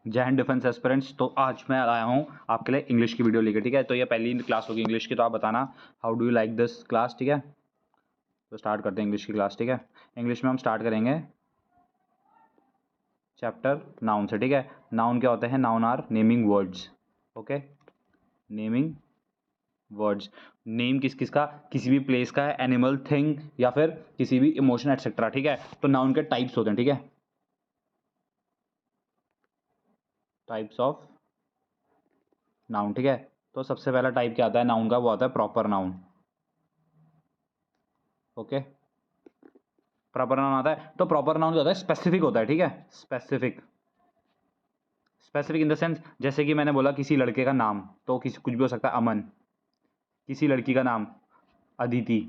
जय Hind defence aspirants. तो आज मैं आया हूँ आपके लिए इंग्लिश की वीडियो लेकर, ठीक है। तो ये पहली क्लास होगी इंग्लिश की, तो आप बताना how do you like this class, ठीक है। तो स्टार्ट करते हैं इंग्लिश की क्लास, ठीक है। इंग्लिश में हम स्टार्ट करेंगे चैप्टर नाउन से, ठीक है। नाउन क्या होते हैं? Noun are naming words, okay. Naming words, name किस किस का? किसी भी प्लेस का है, एनिमल, थिंग या फिर किसी भी इमोशन एटसेट्रा, ठीक है। तो नाउन के टाइप्स होते हैं, ठीक है। टाइप्स ऑफ नाउन, ठीक है। तो सबसे पहला टाइप क्या आता है नाउन का? वो आता है proper noun, okay. Proper noun आता है, तो प्रॉपर नाउन क्या होता है? स्पेसिफिक होता है, ठीक है। Specific, specific in the sense, जैसे कि मैंने बोला किसी लड़के का नाम, तो किसी कुछ भी हो सकता है, अमन। किसी लड़की का नाम Aditi,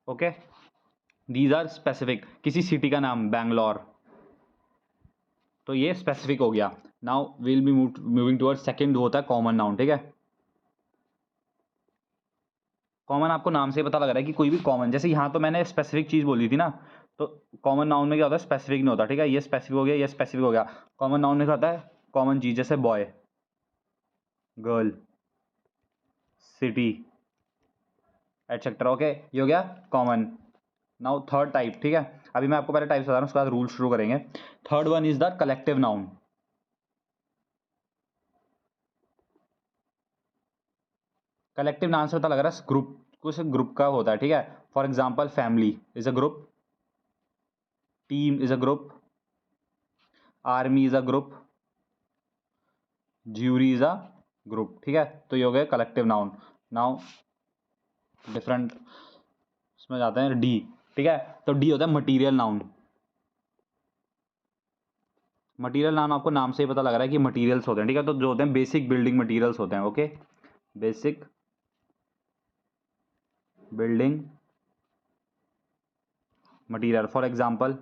okay. These are specific. किसी सिटी का नाम बैंगलोर, तो ये स्पेसिफिक हो गया। Now will be moving towards second, होता है कॉमन नाउन, ठीक है। कॉमन आपको नाम से ही पता लग रहा है कि कोई भी कॉमन, जैसे यहाँ तो मैंने स्पेसिफिक चीज बोली थी ना, तो कॉमन नाउन में क्या होता है? स्पेसिफिक नहीं होता, ठीक है। ये स्पेसिफिक हो गया, ये स्पेसिफिक हो गया। कॉमन नाउन में क्या होता है? कॉमन चीज, जैसे boy, girl, city etcetera, okay. ये हो गया कॉमन। नाउ थर्ड टाइप, ठीक है। अभी मैं आपको पहले टाइप्स बता रहा हूँ, उसके बाद रूल शुरू करेंगे। Third one is the collective noun. Collective noun से पता लग रहा है ग्रुप, कुछ ग्रुप का होता है, ठीक है। For example family is a group, team is a group, army is a group, jury is a group, ठीक है। तो ये हो गए कलेक्टिव नाउन। नाउ डिफरेंट इसमें जाते हैं, डी, ठीक है। तो डी होता है मटीरियल नाउन। मटीरियल नाउन आपको नाम से ही पता लग रहा है कि मटीरियल्स होते हैं, ठीक है। तो जो होते हैं बेसिक बिल्डिंग मटीरियल्स होते हैं, okay. Basic building material, for example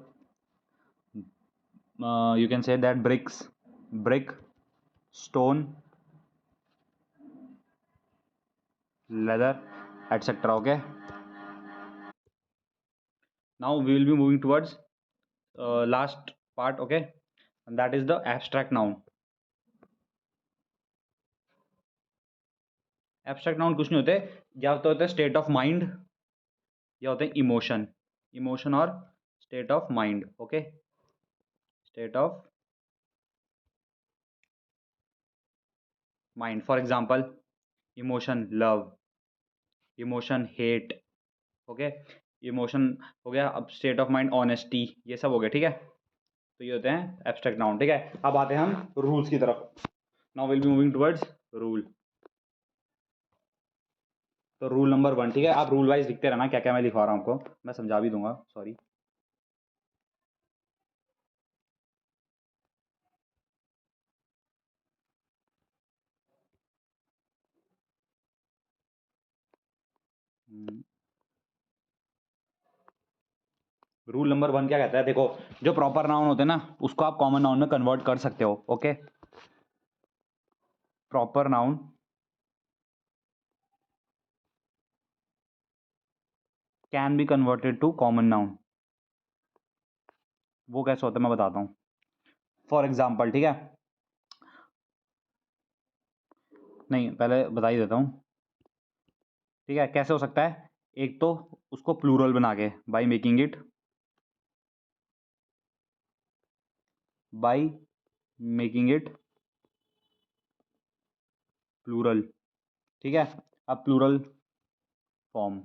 you can say that bricks, brick, stone, leather, etc, okay. Now we will be moving towards last part, okay, and that is the abstract noun. Abstract noun कुछ नहीं होते, या तो होते हैं state of mind, या होते हैं इमोशन, इमोशन और state of mind, okay. State of mind, for example emotion love, emotion hate, okay. Emotion हो गया, अब स्टेट ऑफ माइंड ऑनेस्टी, ये सब हो गया, ठीक है। तो ये होते हैं एब्स्ट्रैक्ट नाउन, ठीक है। अब आते हैं हम रूल्स की तरफ। Now will be moving towards rule. तो रूल नंबर 1, ठीक है। आप रूल वाइज लिखते रहना, क्या क्या मैं लिखवा रहा हूँ आपको, मैं समझा भी दूंगा, सॉरी। रूल नंबर 1 क्या कहता है? देखो, जो प्रॉपर नाउन होते हैं ना, उसको आप कॉमन नाउन में कन्वर्ट कर सकते हो, okay. Proper noun can be converted to common noun. वो कैसे होता है मैं बताता हूँ। फॉर एग्जाम्पल, ठीक है, नहीं पहले बता ही देता हूँ, ठीक है। कैसे हो सकता है? एक तो उसको प्लूरल बना के, by making it, by making it plural, ठीक है। अब प्लूरल फॉर्म,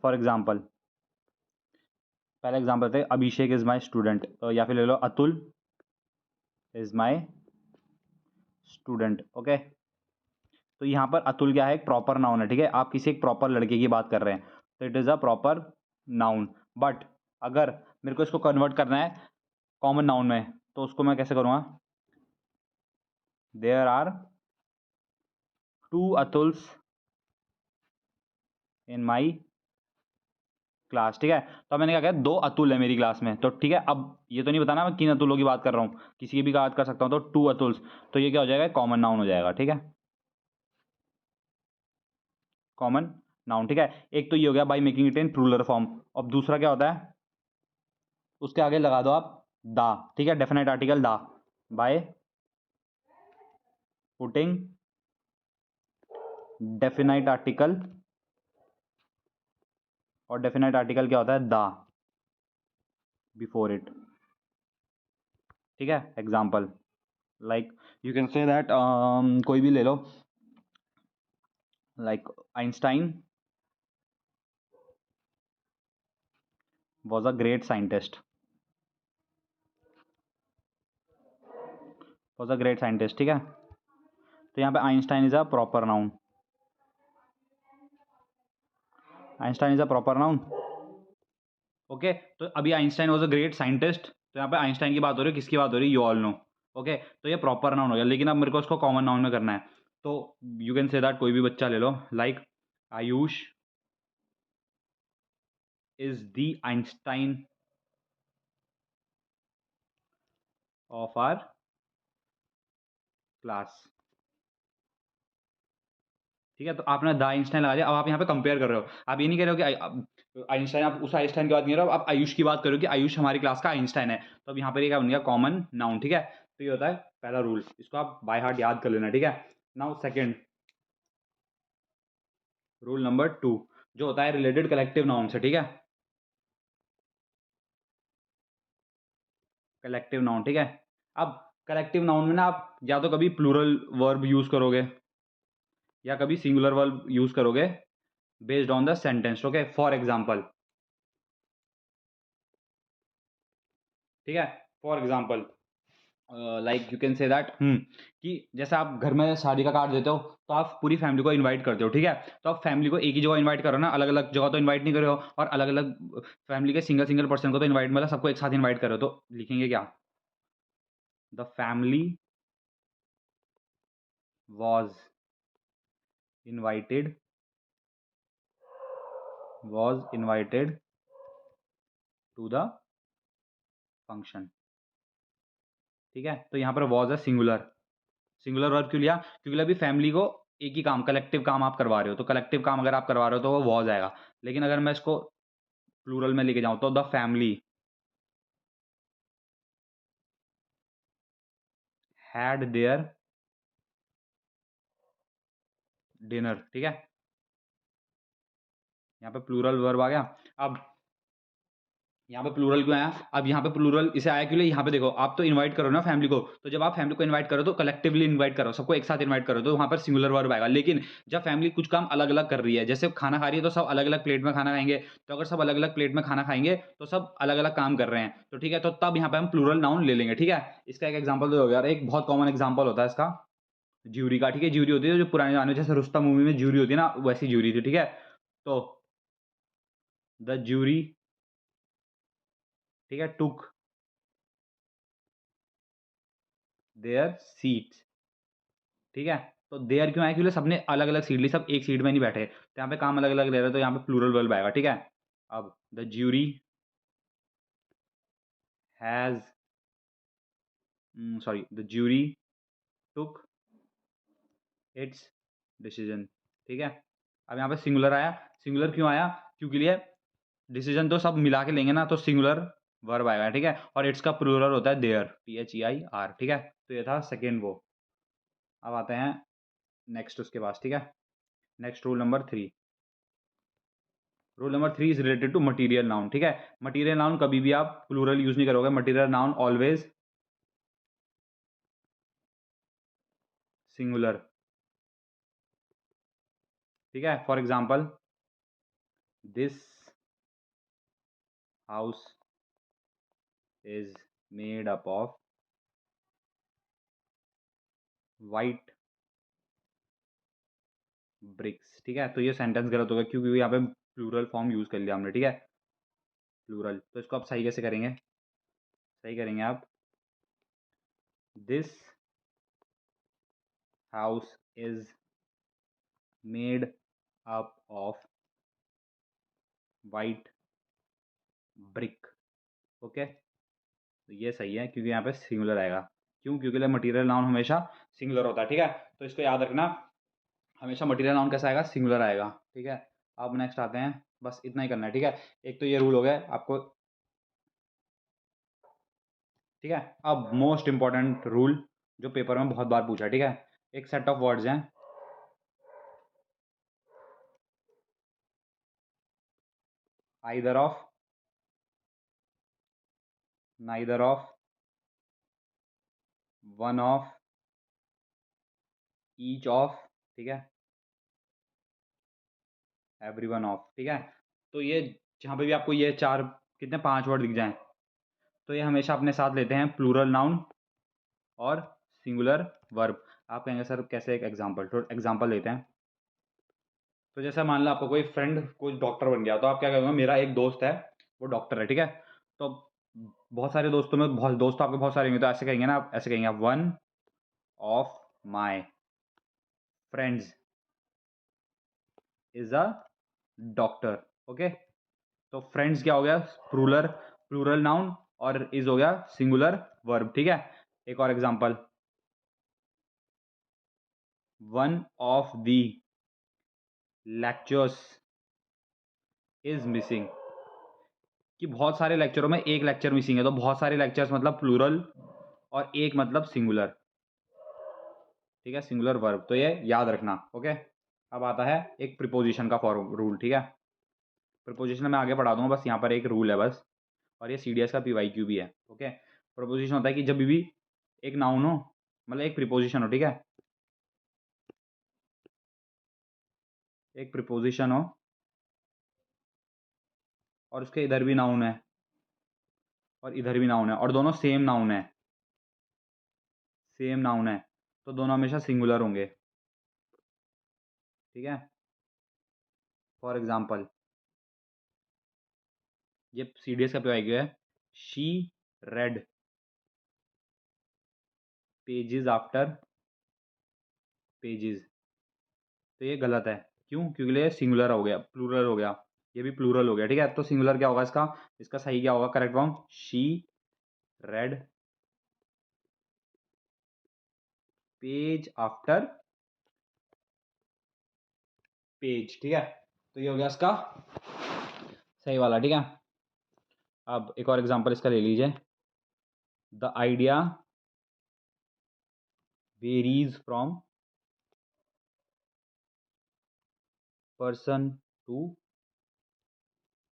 फॉर एग्जाम्पल, पहले एग्जाम्पल थे अभिषेक इज माई स्टूडेंट, या फिर ले लो Atul is my student, okay. तो यहाँ पर अतुल क्या है? एक प्रॉपर नाउन है, ठीक है। आप किसी एक प्रॉपर लड़के की बात कर रहे हैं, तो it is a proper noun. But अगर मेरे को इसको कन्वर्ट करना है कॉमन नाउन में, तो उसको मैं कैसे करूँगा? There are two Atuls in my class, ठीक है। तो मैंने क्या कहा? 2 अतुल है मेरी क्लास में, तो ठीक है। अब ये तो नहीं बताना मैं किन अतुलों की बात कर रहा हूँ, किसी की भी बात कर सकता हूँ, तो 2 अतुल्स, तो ये क्या हो जाएगा? कॉमन नाउन हो जाएगा, ठीक है। कॉमन नाउन, ठीक है। एक तो ये हो गया by making it in plural form. अब दूसरा क्या होता है? उसके आगे लगा दो आप दा, ठीक है, definite article the, by putting definite article, और डेफिनाइट आर्टिकल क्या होता है, द बिफोर इट। ठीक है, example like you can say that, कोई भी ले लो, like Einstein was a great scientist, was a great scientist. ठीक है, तो यहाँ पे Einstein is a proper noun, Einstein is a proper noun. Okay, तो अभी Einstein was a great scientist, तो यहाँ पे आइंस्टाइन की बात हो रही है, किसकी बात हो रही है, यू ऑल नो। ओके, तो ये प्रॉपर नाउन हो गया, लेकिन अब मेरे को उसको कॉमन नाउन में करना है। तो यू कैन से दैट, कोई भी बच्चा ले लो, like Ayush is the Einstein of our class. ठीक है, तो आपने द आइंस्टाइन लगा दिया। अब आप यहाँ पे कंपेयर कर रहे हो, आप ये नहीं कह रहे हो कि आइंस्टाइन, आप उस आइंस्टाइन की बात नहीं कर रहे हो, आप आयुष की बात करो कि आयुष हमारी क्लास का आइंस्टाइन है। तो अब यहाँ पर ये क्या बन गया, कॉमन नाउन। ठीक है, तो ये होता है पहला रूल, इसको आप बाय हार्ट याद कर लेना। ठीक है, नाउ सेकंड, रूल नंबर 2 जो होता है रिलेटेड कलेक्टिव नाउन से। ठीक है, कलेक्टिव नाउन। ठीक है, अब कलेक्टिव नाउन में ना आप या तो कभी प्लूरल वर्ब यूज करोगे या कभी सिंगुलर वर्ब यूज करोगे based on the sentence. Okay, for example, ठीक है, for example like you can say that, कि जैसे आप घर में शादी का कार्ड देते हो, तो आप पूरी फैमिली को इनवाइट करते हो। ठीक है, तो आप फैमिली को एक ही जगह इनवाइट करो ना, अलग अलग जगह तो इनवाइट नहीं करो, और अलग अलग फैमिली के सिंगल सिंगल पर्सन को तो इनवाइट, मतलब सबको एक साथ इनवाइट करो, तो लिखेंगे क्या, the family was invited, was invited to the function. ठीक है, तो यहाँ पर वॉज है सिंगुलर, सिंगुलर वर्ब क्यों लिया, क्योंकि अभी फैमिली को एक ही काम, कलेक्टिव काम आप करवा रहे हो, तो कलेक्टिव काम अगर आप करवा रहे हो तो वो वॉज आएगा। लेकिन अगर मैं इसको प्लूरल में लेके जाऊं तो the family had there dinner. ठीक है, यहाँ पे प्लूरल वर्ब आ गया। अब यहाँ पे प्लूरल क्यों आया, अब यहाँ पे प्लूरल इसे आया क्यों, यहाँ पे देखो, आप तो इनवाइट करो ना फैमिली को, तो जब आप फैमिली को इनवाइट करो तो कलेक्टिवली इनवाइट करो, सबको एक साथ इनवाइट करो, तो वहाँ पर सिंगुलर वर्ब आएगा। लेकिन जब फैमिली कुछ काम अलग अलग कर रही है, जैसे खाना खा रही है, तो सब अलग अलग प्लेट में खाना खाएंगे, तो अगर सब अलग अलग प्लेट में खाना खाएंगे तो सब अलग अलग काम कर रहे हैं, तो ठीक है, तो तब यहाँ पे हम प्लूरल नाउन ले लेंगे। ठीक है, इसका एक एग्जाम्पल दो यार, एक बहुत कॉमन एग्जाम्पल होता है इसका, ज्यूरी का। ठीक है, ज्यूरी होती है जो पुराने जमाने में, जैसे रुस्तम मूवी में ज्यूरी होती है ना, वैसी ज्यूरी थी। ठीक है, तो द ज्यूरी, ठीक है, टुक देयर सीट्स। ठीक है, तो देयर क्यों आया, क्योंकि सबने अलग अलग सीट ली, सब एक सीट में नहीं बैठे, तो यहाँ पे काम अलग अलग ले रहे हैं, तो यहाँ पे प्लूरल वर्ब आएगा। ठीक है, अब the jury has, sorry, the jury took its decision. ठीक है, अब यहाँ पे सिंगुलर आया, सिंगुलर क्यों आया, क्योंकि लिए डिसीजन तो सब मिला के लेंगे ना, तो सिंगुलर वर्ब आएगा। ठीक है, और इट्स का प्लूरल होता है देयर, THEIR। ठीक है, तो ये था सेकेंड वो। अब आते हैं नेक्स्ट उसके पास। ठीक है, next rule number 3, rule number 3 is related to material noun. ठीक है, मटीरियल नाउन कभी भी आप प्लूरल यूज नहीं करोगे, मटीरियल नाउन ऑलवेज सिंगुलर। ठीक है, for example, this house is made up of white bricks. ठीक है, तो ये सेंटेंस गलत होगा क्योंकि यहाँ पे प्लूरल फॉर्म यूज कर लिया हमने। ठीक है, प्लूरल, तो इसको आप सही कैसे करेंगे, सही करेंगे आप, this house is made up of white brick. Okay, तो ये सही है क्योंकि यहाँ पे सिंगुलर आएगा। क्यों, क्योंकि मटीरियल नाउन हमेशा सिंगुलर होता है। ठीक है, तो इसको याद रखना, हमेशा मटीरियल नाउन कैसा आएगा, सिंगुलर आएगा। ठीक है, अब नेक्स्ट आते हैं, बस इतना ही करना है। ठीक है, एक तो ये रूल हो गया आपको, ठीक है। अब मोस्ट इंपॉर्टेंट रूल जो पेपर में बहुत बार पूछा है, ठीक है। एक सेट ऑफ वर्ड्स हैं, either of, neither of, one of, each of, ठीक है, एवरी वन ऑफ, ठीक है। तो ये जहाँ पे भी आपको ये चार कितने 5 वर्ड दिख जाएं, तो ये हमेशा अपने साथ लेते हैं प्लूरल नाउन और सिंगुलर वर्ब। आप कहेंगे सर कैसे, एक एग्जांपल, तो एग्जांपल लेते हैं। तो जैसे मान लो आपको कोई फ्रेंड कोई डॉक्टर बन गया, तो आप क्या करोगे, मेरा एक दोस्त है वो डॉक्टर है, ठीक है। तो बहुत सारे दोस्तों में, बहुत दोस्त तो आपके बहुत सारे होंगे, तो ऐसे कहेंगे ना आप, ऐसे कहेंगे आप, one of my friends is a doctor, okay. तो फ्रेंड्स क्या हो गया, प्लूरल, प्लूरल नाउन, और इज हो गया सिंगुलर वर्ब, ठीक है। एक और example, one of the lectures is missing, कि बहुत सारे लेक्चरों में एक लेक्चर मिसिंग है, तो बहुत सारे लेक्चर्स मतलब प्लूरल और एक मतलब सिंगुलर, ठीक है, सिंगुलर वर्ब। तो ये याद रखना, ओके। अब आता है एक प्रीपोजिशन का फॉर्म रूल, ठीक है। प्रीपोजिशन मैं आगे पढ़ा दूंगा, बस यहाँ पर एक रूल है बस, और ये CDS का PYQ भी है, ओके। प्रीपोजिशन होता है कि जब भी एक नाउन हो, मतलब एक प्रीपोजिशन हो, ठीक है, एक प्रीपोजिशन हो और उसके इधर भी नाउन है और इधर भी नाउन है, और दोनों सेम नाउन है, सेम नाउन है, तो दोनों हमेशा सिंगुलर होंगे, ठीक है। फॉर एग्जाम्पल, ये CDS का PYQ है, she red pages after pages, तो ये गलत है, क्यों, क्योंकि ये सिंगुलर हो गया, प्लूरल हो गया, ये भी प्लूरल हो गया, ठीक है। तो सिंगुलर क्या होगा इसका, इसका सही क्या होगा, correct form, she red page after page, ठीक है। तो ये हो गया इसका सही वाला, ठीक है। अब एक और एग्जांपल इसका ले लीजिए, the idea varies from person to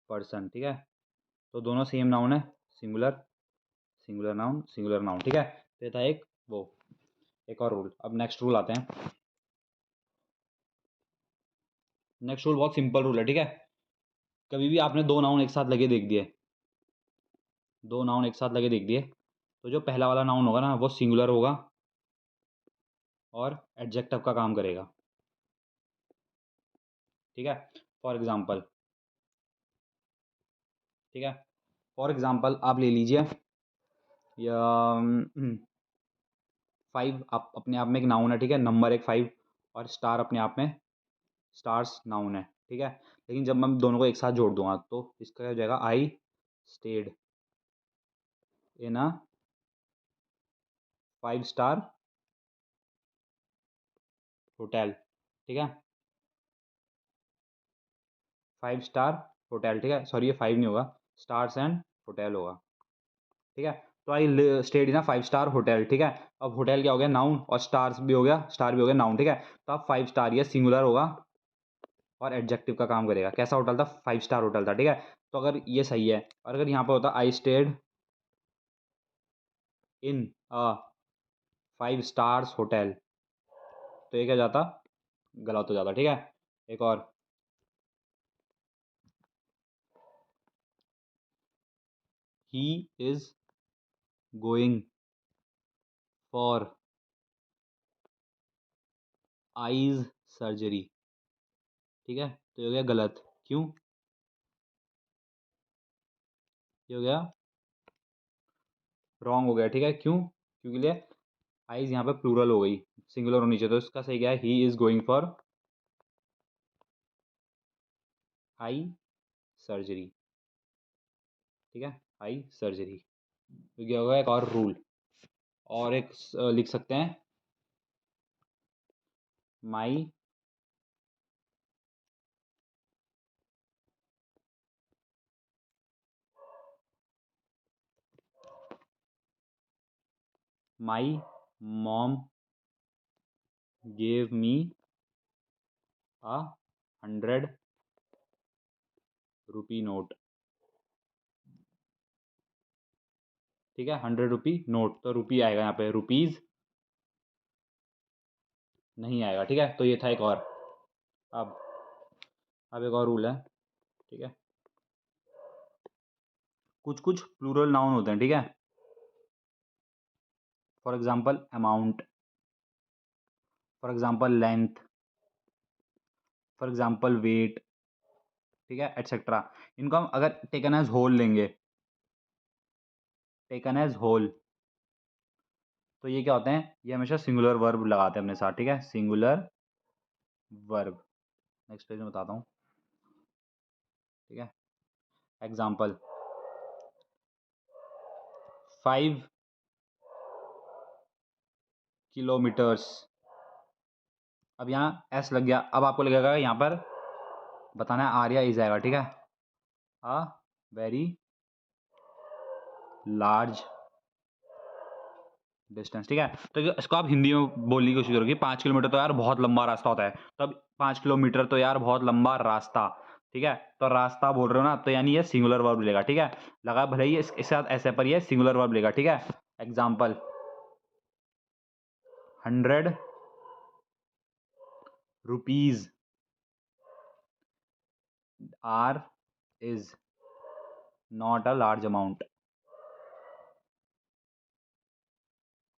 person, ठीक है। तो दोनों सेम नाउन है, singular, singular noun, singular noun, ठीक है। तो ये था एक वो, एक और रूल। अब नेक्स्ट रूल आते हैं। नेक्स्ट रूल बहुत सिंपल रूल है, ठीक है। कभी भी आपने दो नाउन एक साथ लगे देख दिए, दो नाउन एक साथ लगे देख दिए, तो जो पहला वाला नाउन होगा ना वो सिंगुलर होगा और एडजेक्टिव का काम करेगा, ठीक है। फॉर एग्जाम्पल, ठीक है, फॉर एग्जाम्पल आप ले लीजिए, या 5 आप अपने आप में एक नाउन है, ठीक है, नंबर एक 5, और स्टार अपने आप में, स्टार्स नाउन है, ठीक है। लेकिन जब मैं दोनों को एक साथ जोड़ दूंगा तो इसका क्या हो जाएगा, I stayed in a 5 star hotel, ठीक है, 5 स्टार होटल, ठीक है। सॉरी, ये 5 नहीं होगा, स्टार्स एंड होटल होगा, ठीक है। तो I stayed in a 5 star hotel, ठीक है। अब होटल क्या हो गया, नाउन, और स्टार्स भी हो गया, स्टार भी हो गया नाउन, ठीक है। तो अब 5 स्टार ये सिंगुलर होगा और एडजेक्टिव का काम करेगा। कैसा होटल था, 5 स्टार होटल था, ठीक है। तो अगर ये सही है, और अगर यहाँ पर होता I stayed in a 5 stars hotel, तो ये क्या जाता, गलत हो जाता, ठीक है। एक और, he is going for eyes surgery, ठीक है। तो ये हो गया गलत, क्यों, ये हो गया रॉन्ग हो गया, ठीक है। क्यों, क्योंकि लिए आईज यहाँ पे प्लूरल हो गई, सिंगुलर होनी चाहिए, तो इसका सही क्या है, he is going for eye surgery, ठीक है, आई सर्जरी। तो क्या होगा, एक और रूल, और एक लिख सकते हैं, my my mom gave me a 100 rupee note. ठीक है, 100 रुपी नोट, तो रुपी आएगा यहाँ पे, रुपीज नहीं आएगा। ठीक है, तो ये था एक और। अब अब एक और रूल है। ठीक है, कुछ कुछ प्लूरल नाउन होते हैं। ठीक है, for example amount, for example length, for example weight. ठीक है, एटसेट्रा। इनको हम अगर टेकन एज होल लेंगे, टेकन एज होल, तो ये क्या होते हैं, ये हमेशा सिंगुलर वर्ब लगाते हैं अपने साथ। ठीक है, सिंगुलर वर्ब। नेक्स्ट पेज में बताता हूँ। ठीक है, एग्जाम्पल 5 किलोमीटर्स। अब यहाँ एस लग गया, अब आपको लगेगा यहाँ पर बताना है आर या इज आएगा। ठीक है, अ वेरी लार्ज डिस्टेंस। ठीक है, तो इसको आप हिंदी में बोलने की कोशिश करोगे, 5 किलोमीटर तो यार बहुत लंबा रास्ता होता है, तब 5 किलोमीटर तो यार बहुत लंबा रास्ता। ठीक है, तो रास्ता बोल रहे हो ना, तो यानी ये सिंगुलर वर्ब लेगा। ठीक है, लगा भले ही इसके साथ ऐसे, पर ये सिंगुलर वर्ब लेगा। ठीक है, example 100 rupees are is not a large amount.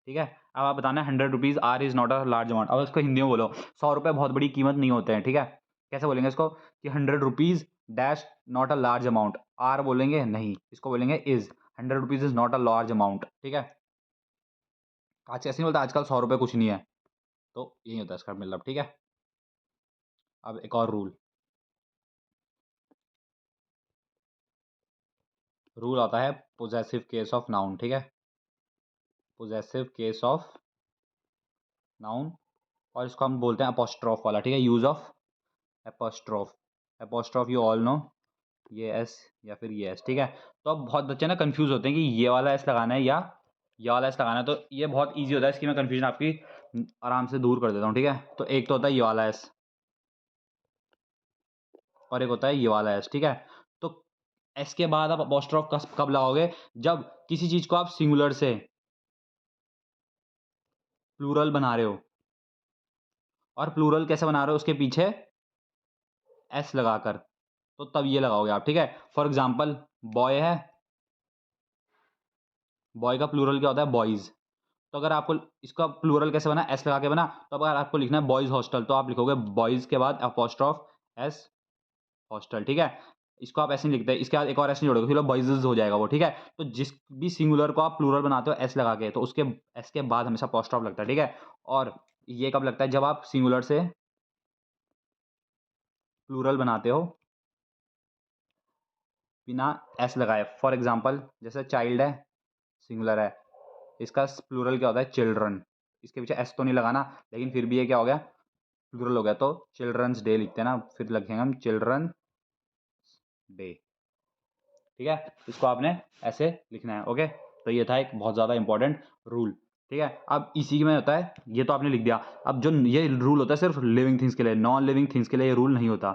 ठीक है, अब आप बताना है 100 rupees are is not a large amount. अब इसको हिंदी में बोलो, 100 रुपये बहुत बड़ी कीमत नहीं होते हैं। ठीक है, कैसे बोलेंगे इसको कि 100 rupees dash not a large amount, are बोलेंगे नहीं, इसको बोलेंगे is. 100 rupees is not a large amount. ठीक है, आज ऐसे नहीं बोलता आजकल 100 रुपये कुछ नहीं है, तो यही होता है इसका मतलब। ठीक है, अब एक और रूल, रूल आता है पोजेसिव केस ऑफ नाउन। ठीक है, पोजेसिव केस ऑफ नाउन, और इसको हम बोलते हैं अपोस्ट्रोफ वाला। ठीक है, use of apostrophe. Apostrophe you all know, ये एस या फिर ये एस। ठीक है, तो अब बहुत बच्चे ना कंफ्यूज होते हैं कि ये वाला एस लगाना है या ये वाला एस लगाना है, तो ये बहुत इजी होता है, इसकी मैं कंफ्यूजन आपकी आराम से दूर कर देता हूँ। ठीक है, तो एक तो होता है ये वाला एस, और एक होता है ये वाला एस। ठीक है, तो एस के बाद आप अपोस्ट्रोफ कब लगाओगे, जब किसी चीज को आप सिंगुलर से प्लूरल बना रहे हो, और प्लूरल कैसे बना रहे हो, उसके पीछे एस लगाकर, तो तब ये लगाओगे आप। ठीक है, फॉर एग्जाम्पल बॉय है, बॉय का प्लूरल क्या होता है, बॉयज। तो अगर आपको इसका प्लूरल कैसे बना, एस लगा के बना, तो अगर आपको लिखना है बॉयज हॉस्टल, तो आप लिखोगे बॉयज के बाद अपोस्ट्रोफ एस हॉस्टल। ठीक है, इसको आप ऐसे नहीं लिखते, इसके बाद एक और एस नहीं जोड़ोगे, फिर बॉयज हो जाएगा वो। ठीक है, तो जिस भी सिंगुलर को आप प्लूरल बनाते हो एस लगा के, तो उसके एस के बाद हमेशा अपोस्ट्रोफ लगता है। ठीक है, और ये कब लगता है, जब आप सिंगुलर से प्लूरल बनाते हो बिना एस लगाए। फॉर एग्जाम्पल जैसे चाइल्ड है, सिंगुलर है, इसका प्लूरल क्या होता है, चिल्ड्रन। इसके पीछे एस तो नहीं लगाना, लेकिन फिर भी ये क्या हो गया, प्लूरल हो गया, तो चिल्ड्रंस डे लिखते हैं ना, फिर लिखेंगे हम चिल्ड्रन डे। ठीक है, इसको आपने ऐसे लिखना है। ओके, तो ये था एक बहुत ज़्यादा इंपॉर्टेंट रूल। ठीक है, अब इसी में होता है, ये तो आपने लिख दिया। अब जो ये रूल होता है सिर्फ लिविंग थिंग्स के लिए, नॉन लिविंग थिंग्स के लिए ये रूल नहीं होता,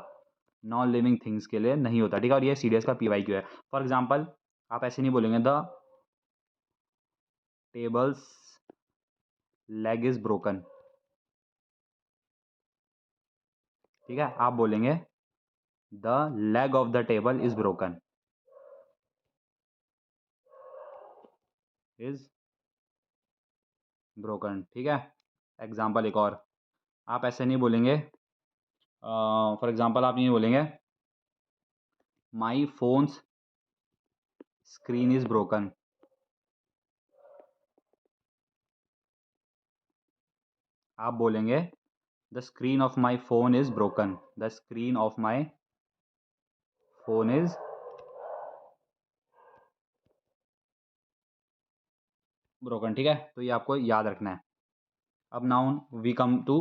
नॉन लिविंग थिंग्स के लिए नहीं होता। ठीक है, और ये सीडीएस का पीवाईक्यू है। फॉर एग्जाम्पल आप ऐसे नहीं बोलेंगे the tables leg is broken. ठीक है, आप बोलेंगे the leg of the table is broken, is broken. ठीक है, एग्जाम्पल एक और, आप ऐसे नहीं बोलेंगे, फॉर एग्जाम्पल आप नहीं बोलेंगे my phone's screen is broken. आप बोलेंगे the screen of my phone is broken, the screen of my phone is broken. ठीक है, तो ये आपको याद रखना है। अब noun we come to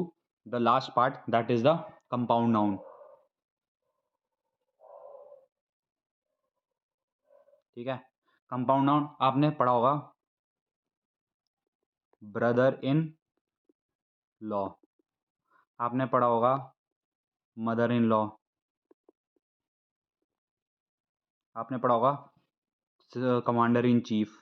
the last part, that is the compound noun. ठीक है, कंपाउंड नाउन आपने पढ़ा होगा, ब्रदर इन लॉ। आपने पढ़ा होगा मदर इन लॉ। आपने पढ़ा होगा कमांडर इन चीफ।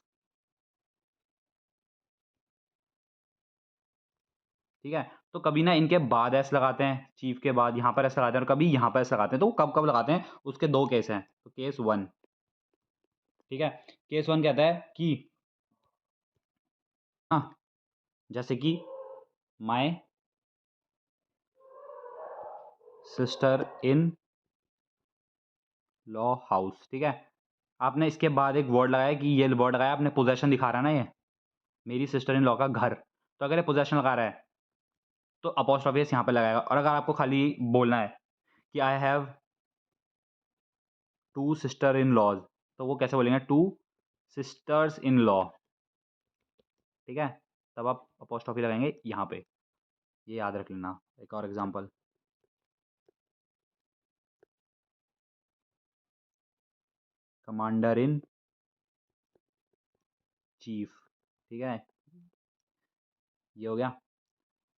ठीक है, तो कभी ना इनके बाद एस लगाते हैं, चीफ के बाद यहाँ पर एस लगाते हैं, और कभी यहाँ पर एस लगाते हैं। तो वो कब कब लगाते हैं, उसके दो केस हैं। तो केस वन, ठीक है, केस वन कहता है कि हाँ, जैसे कि my sister in law house. ठीक है, आपने इसके बाद एक वर्ड लगाया कि ये वर्ड लगाया आपने, पोजेशन दिखा रहा है ना, ये मेरी सिस्टर इन लॉ का घर। तो अगर ये पोजेशन लगा रहा है तो अपॉस्ट्रोफी एस यहाँ पे लगाएगा। और अगर आपको खाली बोलना है कि I have two sister in laws, तो वो कैसे बोलेंगे, टू सिस्टर्स इन लॉ। ठीक है, तब आप अपॉस्ट्रोफी लगाएंगे यहाँ पे, ये याद रख लेना। एक और एग्जांपल, कमांडर इन चीफ। ठीक है, ये हो गया।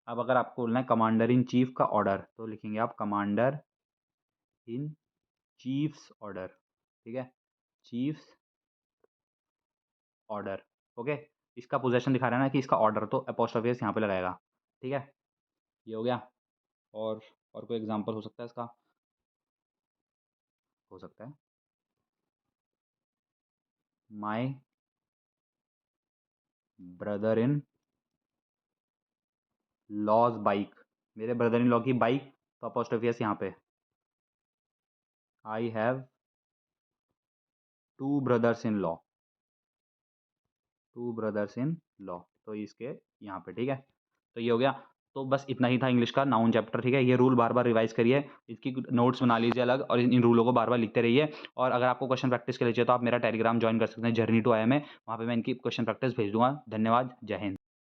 अब अगर आपको बोलना है कमांडर इन चीफ का ऑर्डर, तो लिखेंगे आप कमांडर इन चीफ्स ऑर्डर। ठीक है, चीफ्स ऑर्डर। ओके, इसका पोजेशन दिखा रहा है ना कि इसका ऑर्डर, तो अपॉस्ट्रोफी एस यहाँ पे लगाएगा। ठीक है, ये हो गया। और और कोई एग्जांपल हो सकता है इसका, हो सकता है my brother in law's bike, मेरे ब्रदर इन लॉ की बाइक, तो अपॉस्ट्रोफी एस यहाँ पे। I have two brothers in law, two brothers in law, तो इसके यहाँ पे। ठीक है, तो ये हो गया। तो बस इतना ही था इंग्लिश का नाउन चैप्टर। ठीक है, ये रूल बार बार रिवाइज करिए, इसकी नोट्स बना लीजिए अलग, और इन रूलों को बार बार लिखते रहिए। और अगर आपको क्वेश्चन प्रैक्टिस के लिए चाहिए तो आप मेरा टेलीग्राम ज्वाइन कर सकते हैं, journey to I M A. वहाँ पे मैं इनकी क्वेश्चन प्रैक्टिस भेज दूंगा। धन्यवाद, जय हिंद।